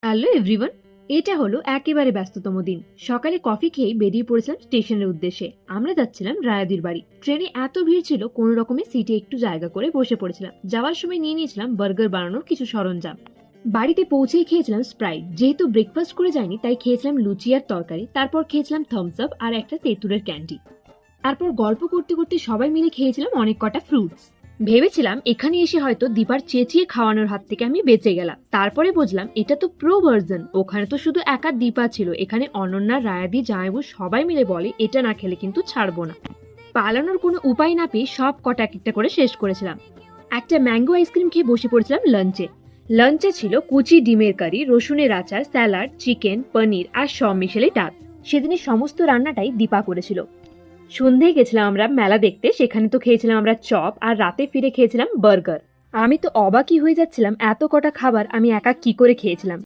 Hello everyone. এটা হলো একেবারে ব্যস্ততম দিন। সকালে কফি খেয়ে বেরিয়ে পড়েছিলাম স্টেশনের উদ্দেশ্যে। আমরা যাচ্ছিলাম রায়াদির বাড়ি। ট্রেনে এত ভিড় ছিল, কোনো রকমে সিটে একটু জায়গা করে বসে পড়েছিলাম। যাওয়ার সময় নিয়ে নিয়েছিলাম বার্গার বানানোর কিছু সরঞ্জাম। বাড়িতে পৌঁছেই খেয়েছিলাম স্প্রাইট। যেহেতু ব্রেকফাস্ট করে যায়নি তাই খেয়েছিলাম লুচি আর তরকারি। তারপর খেয়েছিলাম থামস আপ আর একটা তেঁতুলের ক্যান্ডি। তারপর গল্প করতে করতে সবাই মিলে খেয়েছিলাম অনেক কটা ফ্রুটস। ভেবেছিলাম এখানে এসে হয়তো দীপার চেঁচিয়ে খাওয়ানোর হাত থেকে আমি বেঁচে গেলাম। তারপরে বুঝলাম এটা তো প্রো ভার্জন। ওখানে তো শুধু একা দীপা ছিল, এখানে অনন্যা, রায়াদি, জামাইবু সবাই মিলে বলে এটা না খেলে কিন্তু ছাড়বো না। পালানোর কোনো উপায় না পেয়ে সব কটা এক একটা করে শেষ করেছিলাম। একটা ম্যাঙ্গো আইসক্রিম খেয়ে বসে পড়েছিলাম লাঞ্চে। লাঞ্চে ছিল কুচি ডিমের কারি, রসুনের আচার, স্যালাড, চিকেন, পনির আর সব মিশেলে ডাল। সেদিনের সমস্ত রান্নাটাই দীপা করেছিল। সন্ধ্যায় গেছিলাম আমরা মেলা দেখতে, সেখানে তো খেয়েছিলাম আমরা চপ, আর রাতে ফিরে খেয়েছিলাম বার্গার। আমি তো অবাকই হয়ে যাচ্ছিলাম এত কটা খাবার আমি একা কি করে খেয়েছিলাম।